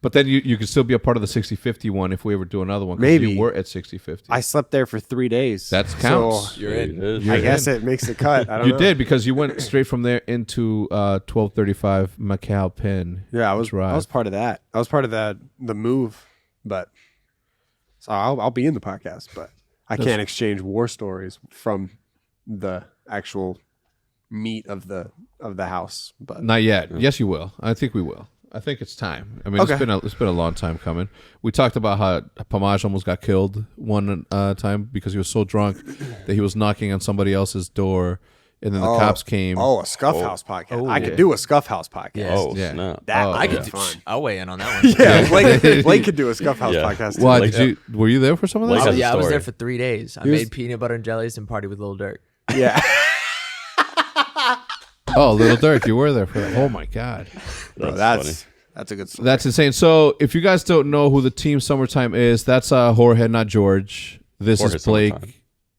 But then you could still be a part of the 60-50 one if we ever do another one. Maybe. You were at 60-50. I slept there for 3 days. That counts. So You're in. I guess it makes the cut. I don't know. You did because you went straight from there into 1235 Macau Pin. Yeah, I was part of that. I was part of the move, but so I'll be in the podcast, but I can't exchange war stories from the actual meat of the house. But Not yet. Yes, you will. I think we will. I think it's time. I mean, Okay. it's been a long time coming. We talked about how Pamaj almost got killed one time because he was so drunk that he was knocking on somebody else's door, and then the cops came. a Scuff House podcast. I could do a Scuff House podcast. Yes. Oh, Yeah. snap. That I would could be do. fun. I'll weigh in on that one. Yeah, Blake could do a Scuff House Yeah. podcast. Why Like- did you? Were you there for some of Like that? a- Yeah, I was story. there for 3 days. I made peanut butter and jellies and party with Lil Durk. Yeah. Oh, Little Dirk, you were there for that. Oh my God, Bro, That's that's a good story. that's insane. So, if you guys don't know who the team Summertime is, that's Jorge, not George. This Jorge is Blake. Summertime.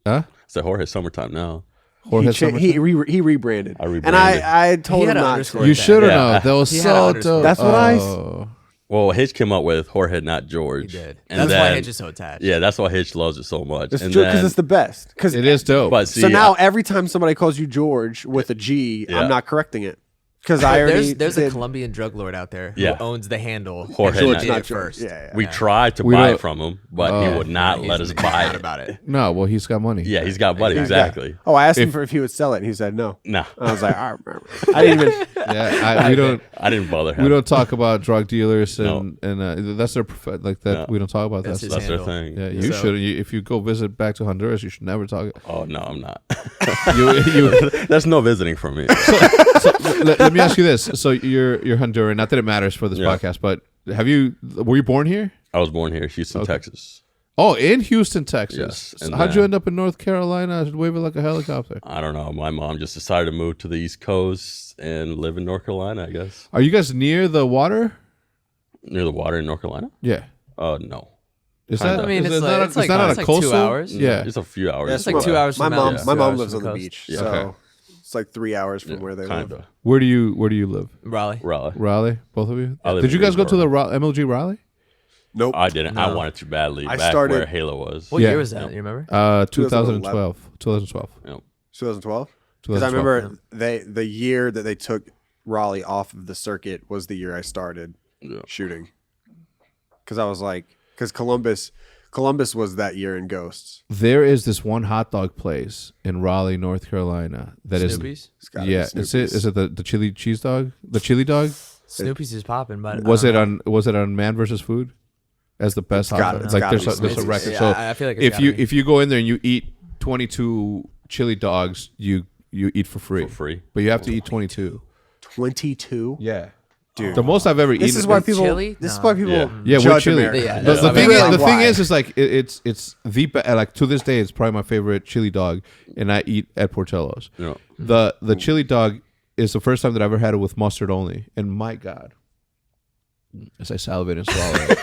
Huh? It's a Jorge Summertime now. Jorge he rebranded. I rebranded. And I told He him had an not underscore. to. You should have Yeah. known. That was He had so an underscore. dope. That's what I- Oh. Well, Hitch came up with Jorge, not George. He did. And That's then, why Hitch is so attached. Yeah, that's why Hitch loves it so much. It's and true because then, it's the best. Because It is dope. But see, so now every time somebody calls you George with a G, Yeah. I'm not correcting it because I already There's a did. Colombian drug lord out there Yeah. who owns the handle. Jorge and Not did not it George. first. Yeah, yeah. we tried to We buy don't- it from him, but he would not let us He's buy mad it. about it. No, well, he's got money. Yeah, he's got money. Exactly. Oh, I asked him for if he would sell it, and he said no. Nah, I was like, I remember. I didn't even. Yeah, we don't. I didn't bother him. We don't talk about drug dealers and that's their like that. No. We don't talk about That's that. his Stuff. That's their handle. thing. Yeah, you So- should. If you go visit back to Honduras, you should never talk. Oh no, I'm not. You, There's no visiting for me. so let me ask you this. So you're Honduran. Not that it matters for this Yeah. podcast, but were you born here? I was born here, Houston, Texas. Oh, in Houston, Texas. Yes, So and how'd you then- end up in North Carolina waving like a helicopter? I don't know. My mom just decided to move to the East Coast and live in North Carolina, I guess. Are you guys near the water? Near the water in North Carolina? Yeah. No. Is Kinda. that? I mean, is it's that like- not it's a, like- is that not it's a like coastal? 2 hours. Yeah. It's a few hours. It's like 2 hours My from mom. Mountain. My 2 mom hours lives from on the the beach, coast. so Okay. it's like 3 hours from where they live. Kinda. Where do you live? Raleigh. Raleigh. Raleigh, both of you. I live Did you in guys go to Greensboro. the MLG Raleigh? Nope. I didn't. I No. wanted to badly. I back started- where Halo was. What Yeah. year was that? You remember? 2012. 2012. 2012. Because I 2012. remember the year that they took Raleigh off of the circuit was the year I started Yeah. shooting. Because I was like, because Columbus was that year in Ghosts. There is this one hot dog place in Raleigh, North Carolina that is. Snoopy's? It's gotta be Yeah, is it? Snoopy's. Is it the chili cheese dog? The chili dog? Snoopy's is popping, but Was I it don't know. on Man vs. Food as the best hot gotta- dog? it's Like gotta there's be there's a Snoopy's. record. Yeah, So I feel like it's if you gotta be. if you go in there and you eat 22 chili dogs, you eat for free. For free. But you have to eat 22. 22. Yeah, Dude. the most I've ever This eaten. is why With people. chili? This is No. why people Yeah, with judge chili. America. Yeah, The I thing, mean, is, like, the thing why? is like it's the like to this day it's probably my favorite chili dog, and I eat at Portillo's. Yeah. The chili dog is the first time that I ever had it with mustard only, and my God, as I salivate and swallow it,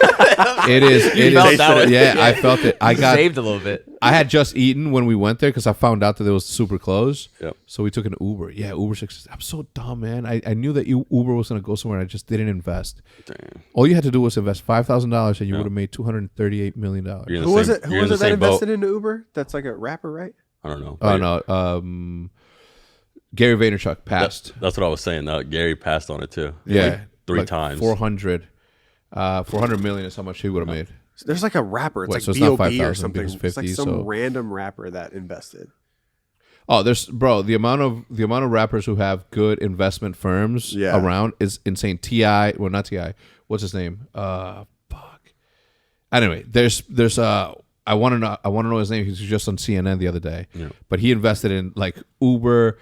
it is. It felt is. that one. Yeah, I felt it. I got. saved a little bit. I had just eaten when we went there because I found out that it was super close. Yep. So we took an Uber. Yeah, Uber 6. I'm so dumb, man. I knew that Uber was going to go somewhere. And I just didn't invest. Damn. All you had to do was invest $5,000 and you would have made $238 million. You're in the Who was same- it? Who you're in was the it that same boat. invested into Uber? That's like a rapper, right? I don't know. Oh no, Gary Vaynerchuk passed. That's what I was saying. Gary passed on it too. Yeah, Like three like times. 400 million is how much he would have made. There's like a rapper. It's Wait, like so it's not B.O.B. or 5,000 something. because It's like 50, some so- random rapper that invested. Oh, there's the amount of rappers who have good investment firms Yeah. around is insane. T.I., well, not T.I. What's his name? Fuck. Anyway, there's I want to know his name. He was just on CNN the other day. Yeah. But he invested in like Uber,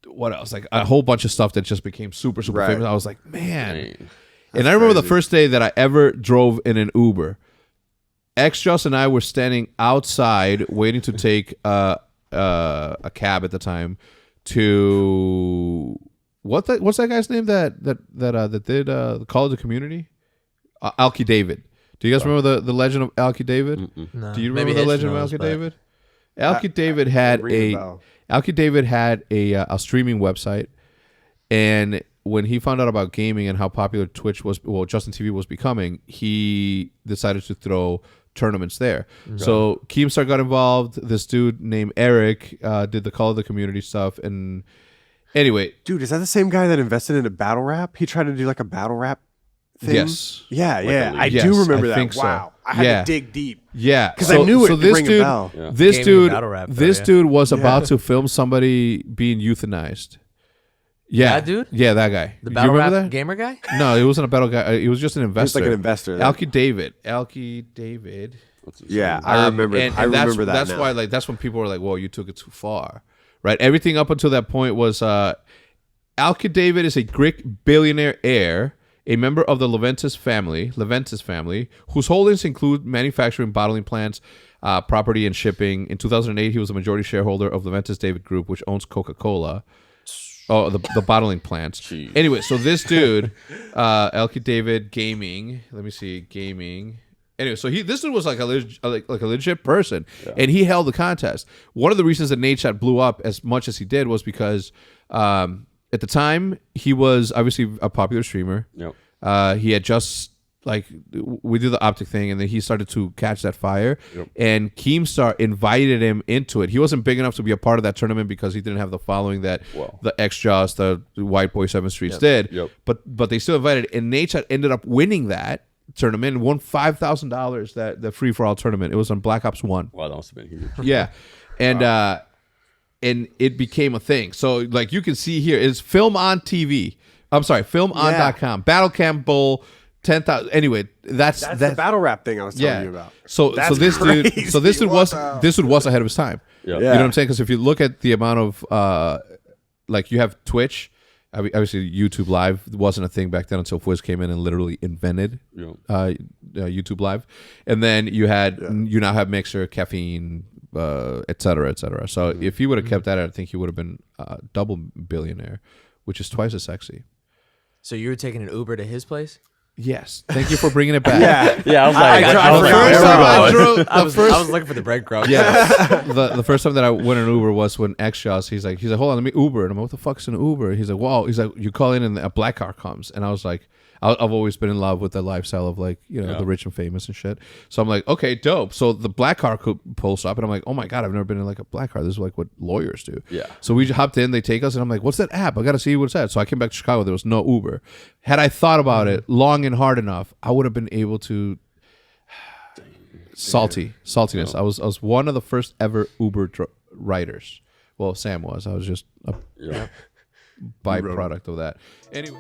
what else? Like a whole bunch of stuff that just became super Right. famous. I was like, man. Dang. And I remember the crazy. first day that I ever drove in an Uber. X-Joss and I were standing outside waiting to take a cab at the time to what's that guy's name that did the Call of the Community? Alki David. Do you guys remember the legend of Alki David? No. Do you Maybe remember the Hitch legend of knows, Alki but- David? Alki David had Ring a bell. a streaming website, and when he found out about gaming and how popular Twitch was, well, Justin TV was becoming, he decided to throw tournaments there. So Keemstar got involved. This dude named Eric did the Call of the Community stuff. And anyway. Dude, is that the same guy that invested in a battle rap? He tried to do like a battle rap thing? Yes. Yeah, yeah. I Yes, do remember I that. think so. Wow. I had to dig deep. Yeah, Because I knew it so would this ring dude, a bell. Yeah. this Gaming dude, battle rap, though, this yeah. dude was about to film somebody being euthanized. Yeah, That dude? Yeah, that guy. The You battle remember rap that? gamer guy? No, it wasn't a battle guy. It was just an He was investor. like an investor. Alki David. Alki David. Yeah, I remember. And I remember that. That's now. why, like, that's when people were like, "Whoa, you took it too far." Right? Everything up until that point was Alki David is a Greek billionaire heir, a member of the Leventis family, whose holdings include manufacturing, bottling plants, property, and shipping. In 2008, he was a majority shareholder of Leventis David Group, which owns Coca-Cola. Oh, the bottling plants. Jeez. Anyway, so this dude, Alki David Gaming. Let me see, gaming. Anyway, so this dude was like a legit person, and he held the contest. One of the reasons that Nadeshot blew up as much as he did was because at the time he was obviously a popular streamer. Yep. He had just we did the optic thing, and then he started to catch that fire. Yep. And Keemstar invited him into it. He wasn't big enough to be a part of that tournament because he didn't have the following that the hecz, the White Boy 7 Streets did. Yep. But they still invited, and Nadeshot ended up winning that tournament and won $5,000 that the free for all tournament. It was on Black Ops 1. Wow, that must have been huge. Yeah. And it became a thing. So like you can see here, it's film on TV. I'm sorry, filmon.com. Battle Camp Bowl 10,000. Anyway, that's the battle rap thing I was telling you about. So That's this crazy. dude, so this dude was ahead of his time. Yeah. You know what I'm saying? Because if you look at the amount of like you have Twitch, obviously YouTube Live wasn't a thing back then until Fwiz came in and literally invented YouTube Live, and then you now have Mixer, Caffeine, et cetera, et cetera. So if he would have kept that, I think he would have been double billionaire, which is twice as sexy. So you were taking an Uber to his place? Yes. Thank you for bringing it back. Yeah, I was like, I was looking for the breadcrumbs. Yeah. the first time that I went in Uber was when hecz, he's like, hold on, let me Uber. And I'm like, what the fuck's an Uber? He's like, wow. He's like, you call in and a black car comes. And I was like, I've always been in love with the lifestyle of like, the rich and famous and shit. So I'm like, okay, dope. So the black car pulls up and I'm like, oh my God, I've never been in like a black car. This is like what lawyers do. Yeah. So we hopped in, they take us and I'm like, what's that app? I got to see what it's at. So I came back to Chicago. There was no Uber. Had I thought about it long and hard enough, I would have been able to saltiness. I was one of the first ever Uber riders. Well, Sam was. I was just a byproduct of that. Anyway.